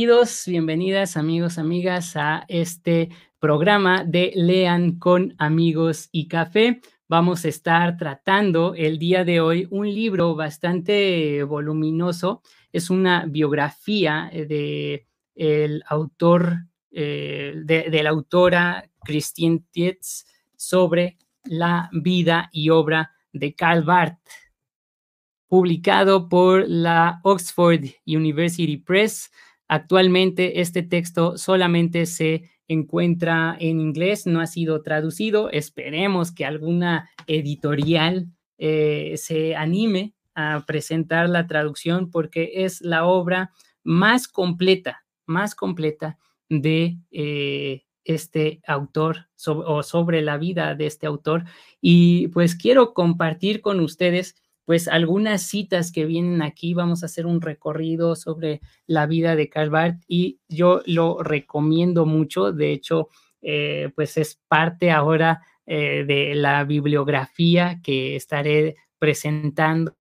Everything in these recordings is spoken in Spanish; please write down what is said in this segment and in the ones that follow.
Bienvenidos, bienvenidas amigos, amigas a este programa de Lean con amigos y café. Vamos a estar tratando el día de hoy un libro bastante voluminoso. Es una biografía de el autor, de la autora Christine Tietz sobre la vida y obra de Karl Barth, publicado por la Oxford University Press. Actualmente este texto solamente se encuentra en inglés, no ha sido traducido. Esperemos que alguna editorial se anime a presentar la traducción, porque es la obra más completa de este autor o sobre la vida de este autor. Y pues quiero compartir con ustedes pues algunas citas que vienen aquí. Vamos a hacer un recorrido sobre la vida de Karl Barth y yo lo recomiendo mucho. De hecho, pues es parte ahora de la bibliografía que estaré presentando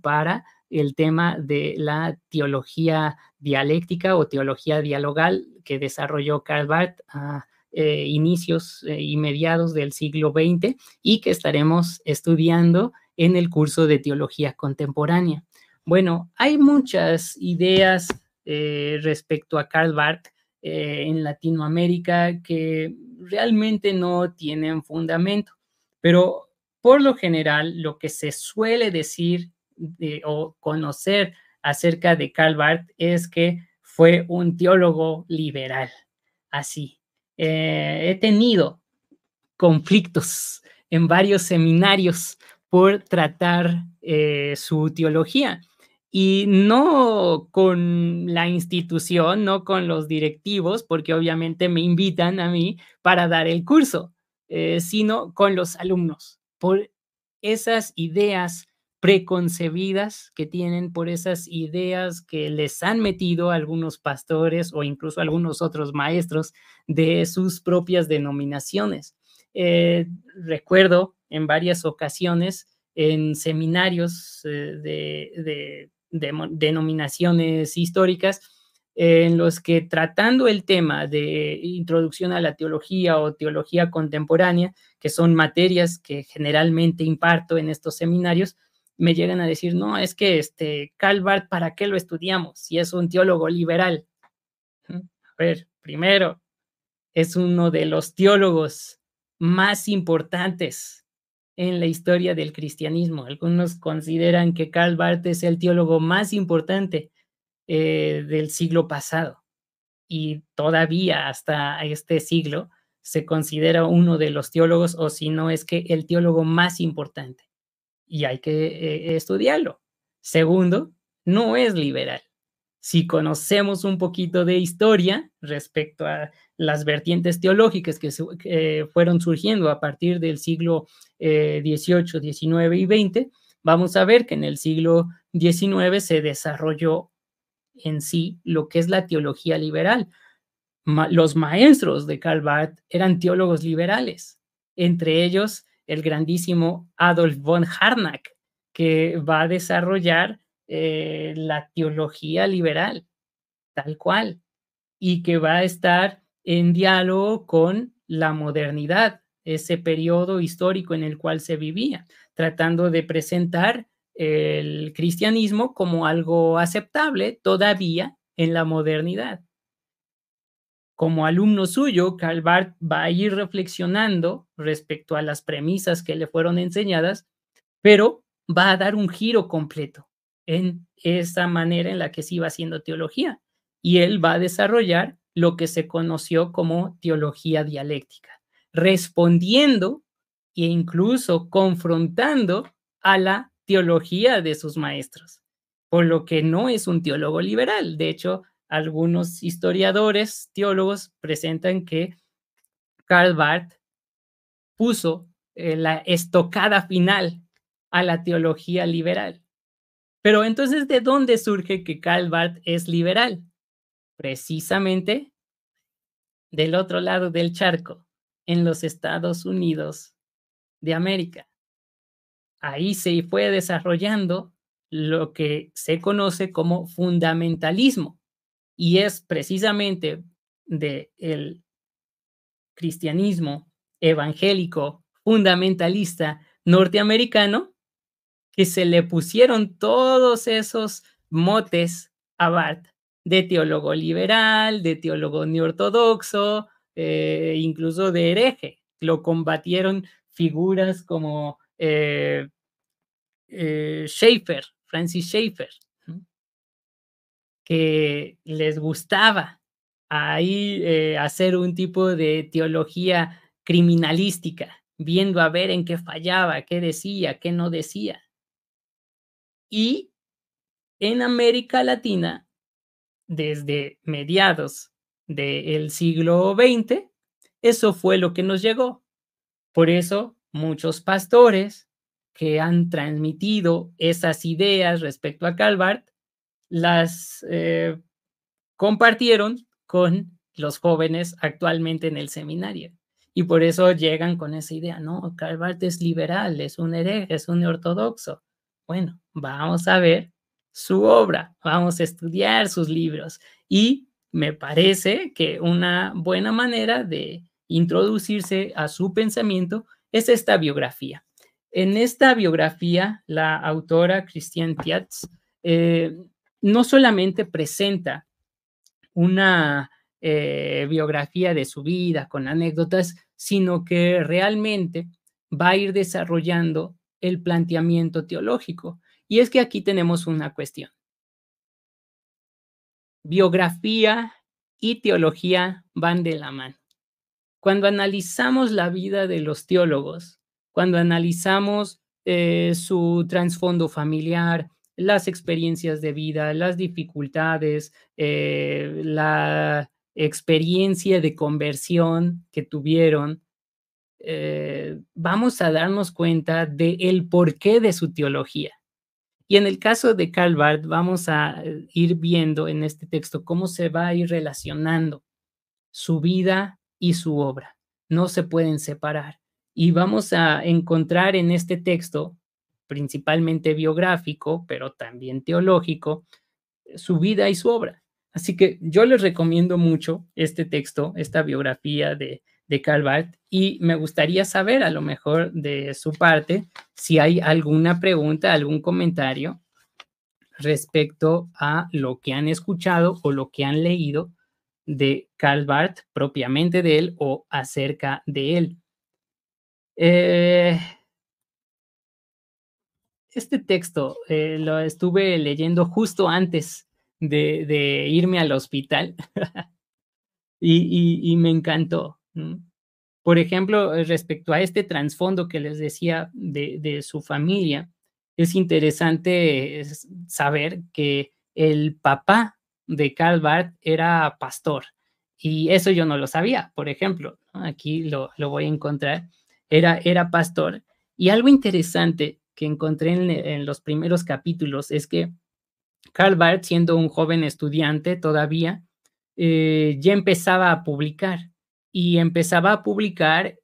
para el tema de la teología dialéctica o teología dialogal que desarrolló Karl Barth a inicios y mediados del siglo XX y que estaremos estudiando en el curso de teología contemporánea. Bueno, hay muchas ideas respecto a Karl Barth en Latinoamérica que realmente no tienen fundamento, pero por lo general lo que se suele decir o conocer acerca de Karl Barth es que fue un teólogo liberal. Así, he tenido conflictos en varios seminarios por tratar su teología, y no con la institución, no con los directivos, porque obviamente me invitan a mí para dar el curso, sino con los alumnos, por esas ideas preconcebidas que tienen, por esas ideas que les han metido algunos pastores o incluso algunos otros maestros de sus propias denominaciones. Recuerdo en varias ocasiones en seminarios de denominaciones históricas en los que, tratando el tema de introducción a la teología o teología contemporánea, que son materias que generalmente imparto en estos seminarios, me llegan a decir, no, es que Karl Barth, ¿para qué lo estudiamos si es un teólogo liberal? A ver, primero, es uno de los teólogos más importantes en la historia del cristianismo. Algunos consideran que Karl Barth es el teólogo más importante del siglo pasado, y todavía hasta este siglo se considera uno de los teólogos, o si no es que el teólogo más importante, y hay que estudiarlo. Segundo, no es liberal. Si conocemos un poquito de historia respecto a las vertientes teológicas que fueron surgiendo a partir del siglo XVIII, XIX y XX, vamos a ver que en el siglo XIX se desarrolló en sí lo que es la teología liberal. Los maestros de Karl Barth eran teólogos liberales, entre ellos el grandísimo Adolf von Harnack, que va a desarrollar la teología liberal, tal cual, y que va a estar en diálogo con la modernidad, ese periodo histórico en el cual se vivía, tratando de presentar el cristianismo como algo aceptable todavía en la modernidad. Como alumno suyo, Karl Barth va a ir reflexionando respecto a las premisas que le fueron enseñadas, pero va a dar un giro completo en esa manera en la que se iba haciendo teología. Y él va a desarrollar lo que se conoció como teología dialéctica, respondiendo e incluso confrontando a la teología de sus maestros, por lo que no es un teólogo liberal. De hecho, algunos historiadores, teólogos, presentan que Karl Barth puso la estocada final a la teología liberal. Pero entonces, ¿de dónde surge que Karl Barth es liberal? Precisamente del otro lado del charco, en los Estados Unidos de América. Ahí se fue desarrollando lo que se conoce como fundamentalismo. y es precisamente del cristianismo evangélico fundamentalista norteamericano que se le pusieron todos esos motes a Barth de teólogo liberal, de teólogo neortodoxo, incluso de hereje. Lo combatieron figuras como Schaeffer, Francis Schaeffer, ¿no? Que les gustaba ahí hacer un tipo de teología criminalística, viendo a ver en qué fallaba, qué decía, qué no decía. Y en América Latina, desde mediados del siglo XX, eso fue lo que nos llegó. Por eso, muchos pastores que han transmitido esas ideas respecto a Calvart, las compartieron con los jóvenes actualmente en el seminario. Y por eso llegan con esa idea, no, Calvart es liberal, es un hereje, es un ortodoxo. Bueno, vamos a ver su obra, vamos a estudiar sus libros. Y me parece que una buena manera de introducirse a su pensamiento es esta biografía. En esta biografía, la autora Christiane Tiatz no solamente presenta una biografía de su vida con anécdotas, sino que realmente va a ir desarrollando el planteamiento teológico. Y es que aquí tenemos una cuestión. Biografía y teología van de la mano. Cuando analizamos la vida de los teólogos, cuando analizamos su trasfondo familiar, las experiencias de vida, las dificultades, la experiencia de conversión que tuvieron, vamos a darnos cuenta del porqué de su teología. Y en el caso de Karl Barth, vamos a ir viendo en este texto cómo se va a ir relacionando su vida y su obra. No se pueden separar. Y vamos a encontrar en este texto, principalmente biográfico, pero también teológico, su vida y su obra. Así que yo les recomiendo mucho este texto, esta biografía de Karl Barth, y me gustaría saber, a lo mejor de su parte, si hay alguna pregunta, algún comentario respecto a lo que han escuchado o lo que han leído de Karl Barth, propiamente de él o acerca de él. Eh, este texto lo estuve leyendo justo antes de irme al hospital y me encantó. Por ejemplo, respecto a este trasfondo que les decía de su familia, es interesante saber que el papá de Karl Barth era pastor, y eso yo no lo sabía, por ejemplo, ¿no? Aquí lo voy a encontrar, era pastor, y algo interesante que encontré en los primeros capítulos es que Karl Barth, siendo un joven estudiante todavía, ya empezaba a publicar y empezaba a publicar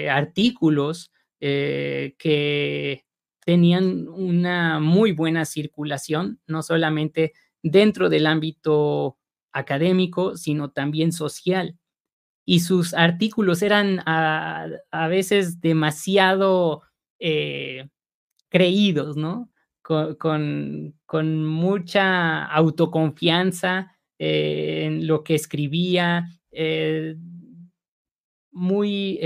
artículos que tenían una muy buena circulación, no solamente dentro del ámbito académico, sino también social. Y sus artículos eran a veces demasiado creídos, ¿no? Con mucha autoconfianza en lo que escribía, muy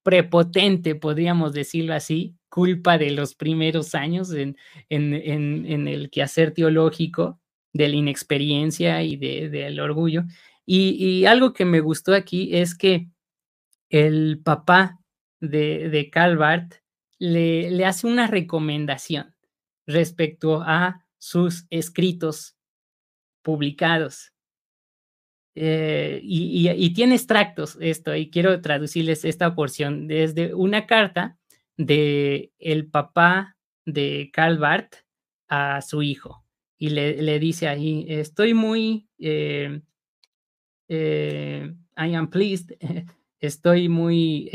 prepotente, podríamos decirlo así, culpa de los primeros años en el quehacer teológico, de la inexperiencia y del orgullo. Y algo que me gustó aquí es que el papá de Karl Barth le hace una recomendación respecto a sus escritos publicados. Y tiene extractos esto, y quiero traducirles esta porción, desde una carta de el papá de Karl Barth a su hijo, y le dice ahí: "Estoy muy, I am pleased, estoy muy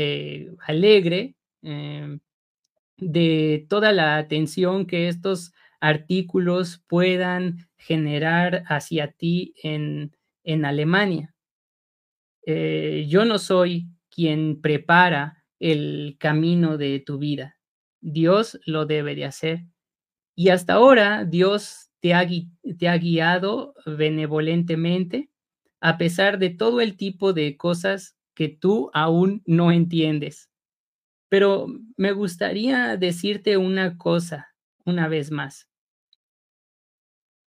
alegre de toda la atención que estos artículos puedan generar hacia ti en Alemania. Yo no soy quien prepara el camino de tu vida. Dios lo debe de hacer. Y hasta ahora Dios te ha guiado benevolentemente, a pesar de todo el tipo de cosas que tú aún no entiendes. Pero me gustaría decirte una cosa una vez más.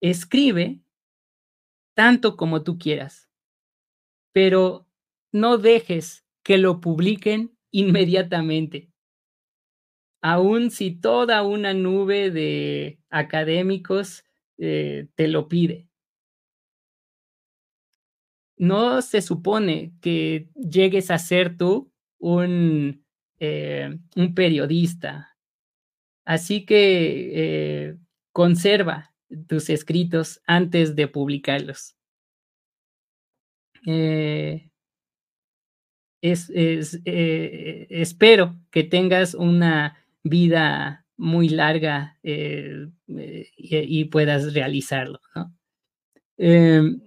Escribe tanto como tú quieras, pero no dejes que lo publiquen inmediatamente. Aun si toda una nube de académicos, te lo pide. No se supone que llegues a ser tú un periodista, así que, conserva tus escritos antes de publicarlos. Eh, espero que tengas una vida muy larga, y puedas realizarlo, ¿no? Em,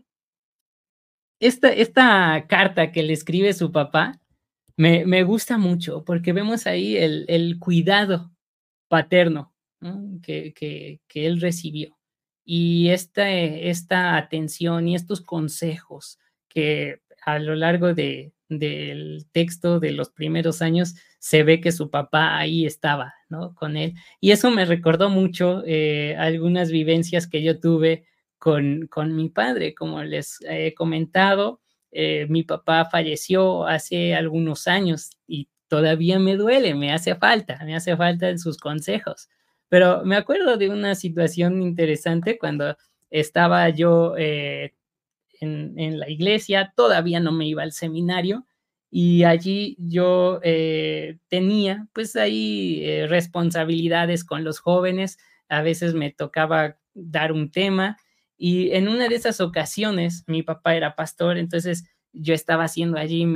esta carta que le escribe su papá me gusta mucho, porque vemos ahí el cuidado paterno, ¿no? Que él recibió. Y esta atención y estos consejos que a lo largo del texto de los primeros años se ve que su papá ahí estaba, ¿no? Con él. Y eso me recordó mucho, algunas vivencias que yo tuve con mi padre. Como les he comentado, mi papá falleció hace algunos años y todavía me duele, me hace falta en sus consejos. Pero me acuerdo de una situación interesante cuando estaba yo, en la iglesia, todavía no me iba al seminario, y allí yo, tenía, pues, ahí, responsabilidades con los jóvenes. A veces me tocaba dar un tema, y en una de esas ocasiones, mi papá era pastor, entonces yo estaba haciendo allí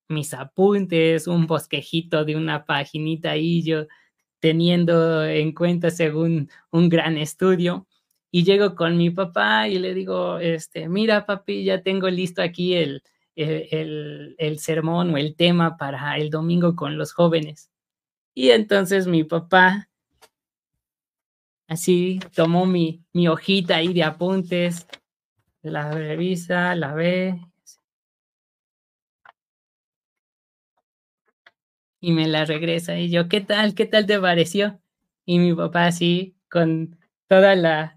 mis apuntes, un bosquejito de una paginita ahí, yo teniendo en cuenta según un gran estudio. Y llego con mi papá y le digo, mira, papi, ya tengo listo aquí el sermón o el tema para el domingo con los jóvenes. Y entonces mi papá así tomó mi hojita ahí de apuntes, la revisa, la ve y me la regresa. Y yo, ¿qué tal? ¿Qué tal te pareció? Y mi papá así, con toda la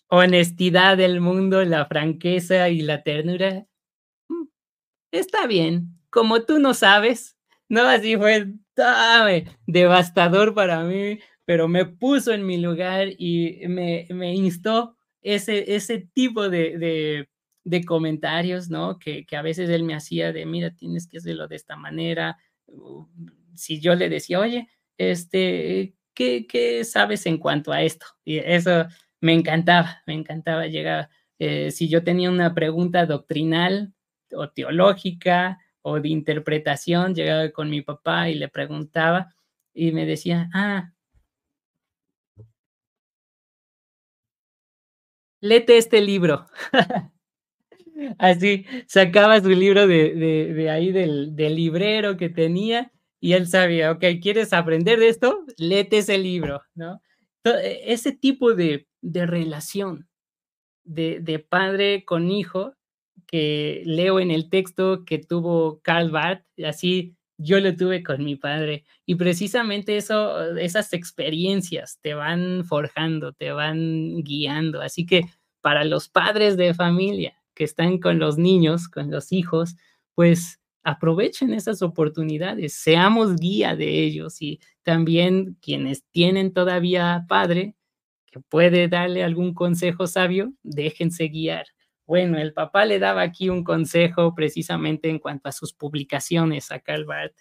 honestidad del mundo, la franqueza y la ternura. "Mm, está bien, como tú no sabes", ¿no? Así fue, devastador para mí, pero me puso en mi lugar y me instó ese tipo de comentarios, ¿no? Que a veces él me hacía de: "Mira, tienes que hacerlo de esta manera". Si yo le decía: "Oye, ¿qué sabes en cuanto a esto?". Y eso me encantaba. Llegaba, si yo tenía una pregunta doctrinal o teológica o de interpretación, llegaba con mi papá y le preguntaba y me decía: "Ah, léete este libro". Así, sacaba su libro de ahí del librero que tenía, y él sabía, okey, ¿quieres aprender de esto? Léete ese libro, ¿no? Ese tipo de relación de padre con hijo que leo en el texto que tuvo Karl Barth, y así yo lo tuve con mi padre. Y precisamente esas experiencias te van forjando, te van guiando. Así que para los padres de familia que están con los niños, con los hijos, pues aprovechen esas oportunidades, seamos guía de ellos, y también quienes tienen todavía padre, que puede darle algún consejo sabio, déjense guiar. Bueno, el papá le daba aquí un consejo precisamente en cuanto a sus publicaciones a Karl Barth,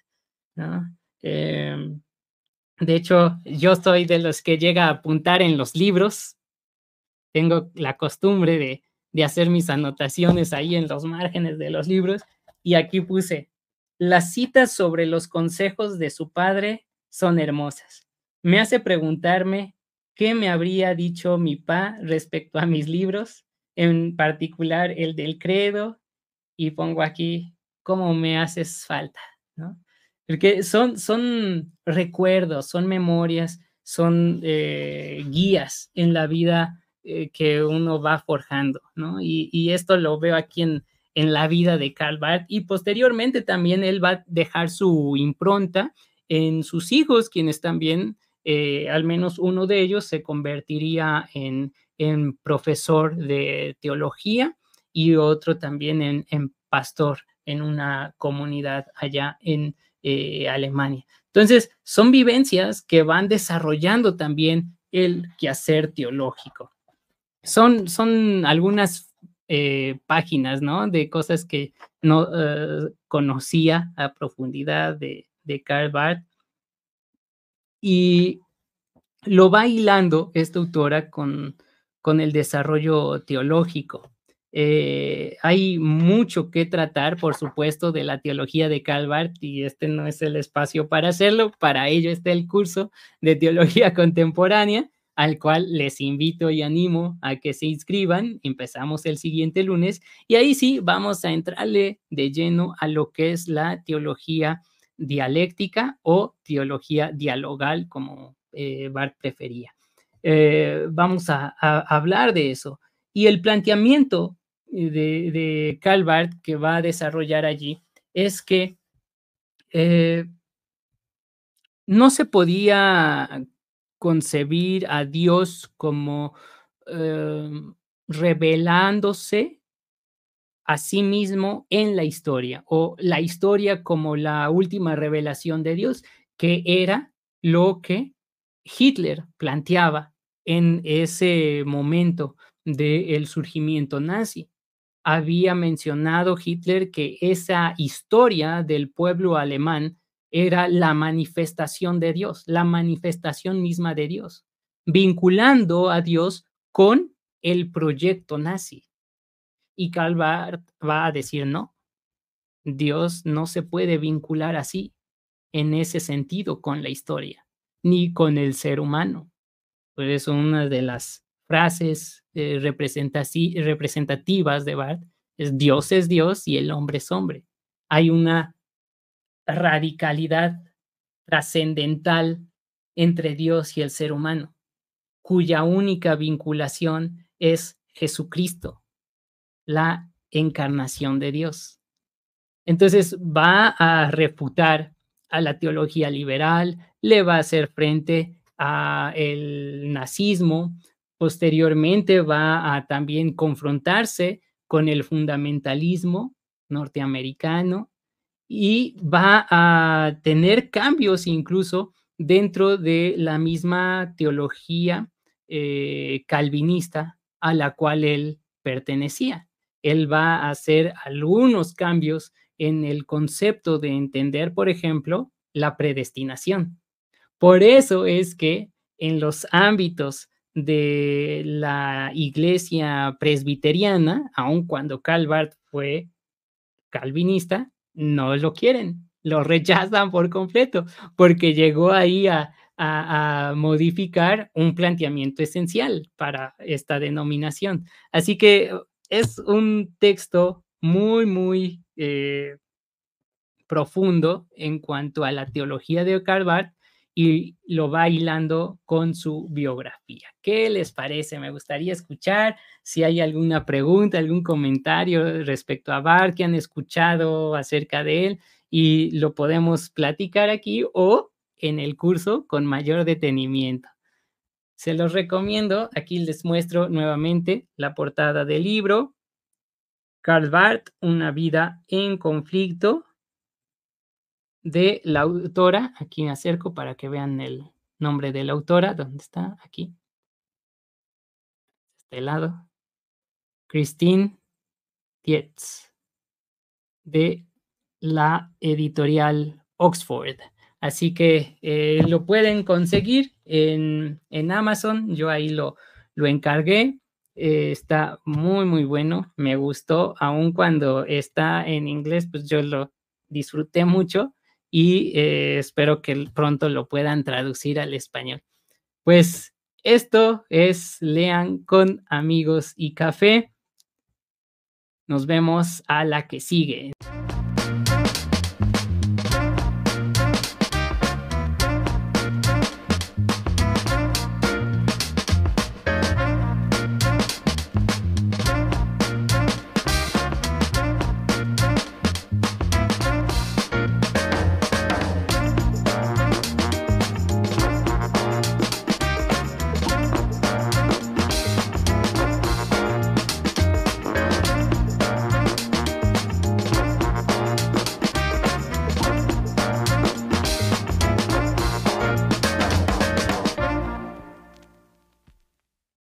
¿no? Em, de hecho, yo soy de los que llega a apuntar en los libros. Tengo la costumbre de hacer mis anotaciones ahí en los márgenes de los libros, y aquí puse: "Las citas sobre los consejos de su padre son hermosas. Me hace preguntarme ¿qué me habría dicho mi pa respecto a mis libros? En particular, el del credo, y pongo aquí: "¿Cómo me haces falta?", ¿no? Porque son recuerdos, son memorias, son, guías en la vida, que uno va forjando, ¿no? Y esto lo veo aquí en la vida de Karl Barth, y posteriormente también él va a dejar su impronta en sus hijos, quienes también, al menos uno de ellos se convertiría en profesor de teología y otro también en pastor en una comunidad allá en Alemania. Entonces, son vivencias que van desarrollando también el quehacer teológico. Son algunas páginas, ¿no? De cosas que no conocía a profundidad de Karl Barth, y lo va hilando esta autora con el desarrollo teológico. Hay mucho que tratar, por supuesto, de la teología de Karl Barth, y este no es el espacio para hacerlo. Para ello está el curso de teología contemporánea, al cual les invito y animo a que se inscriban. Empezamos el siguiente lunes y ahí sí vamos a entrarle de lleno a lo que es la teología dialéctica o teología dialogal, como Barth prefería. Vamos a hablar de eso. Y el planteamiento de Karl Barth que va a desarrollar allí es que eh, no se podía concebir a Dios como eh, revelándose a sí mismo en la historia, o la historia como la última revelación de Dios, que era lo que Hitler planteaba en ese momento del surgimiento nazi. Había mencionado Hitler que esa historia del pueblo alemán era la manifestación de Dios, la manifestación misma de Dios, vinculando a Dios con el proyecto nazi. Y Karl Barth va a decir: "No, Dios no se puede vincular así, en ese sentido, con la historia, ni con el ser humano". Por eso una de las frases, representativas de Barth es Dios y el hombre es hombre. Hay una radicalidad trascendental entre Dios y el ser humano, cuya única vinculación es Jesucristo, la encarnación de Dios. Entonces va a refutar a la teología liberal, le va a hacer frente a el nazismo, posteriormente va a también confrontarse con el fundamentalismo norteamericano y va a tener cambios incluso dentro de la misma teología calvinista a la cual él pertenecía. Él va a hacer algunos cambios en el concepto de entender, por ejemplo, la predestinación. Por eso es que en los ámbitos de la iglesia presbiteriana, aun cuando Karl Barth fue calvinista, no lo quieren, lo rechazan por completo, porque llegó ahí a modificar un planteamiento esencial para esta denominación. Así que es un texto muy profundo en cuanto a la teología de Karl Barth y lo va hilando con su biografía. ¿Qué les parece? Me gustaría escuchar si hay alguna pregunta, algún comentario respecto a Barth que han escuchado acerca de él y lo podemos platicar aquí o en el curso con mayor detenimiento. Se los recomiendo. Aquí les muestro nuevamente la portada del libro. Karl Barth, una vida en conflicto, de la autora. Aquí me acerco para que vean el nombre de la autora. ¿Dónde está? Aquí, este lado. Christine Dietz, de la editorial Oxford. Así que lo pueden conseguir en Amazon. Yo ahí lo encargué. Está muy bueno. Me gustó, aun cuando está en inglés, pues yo lo disfruté mucho y espero que pronto lo puedan traducir al español. Pues Esto es Lean con amigos y café. Nos vemos a la que sigue.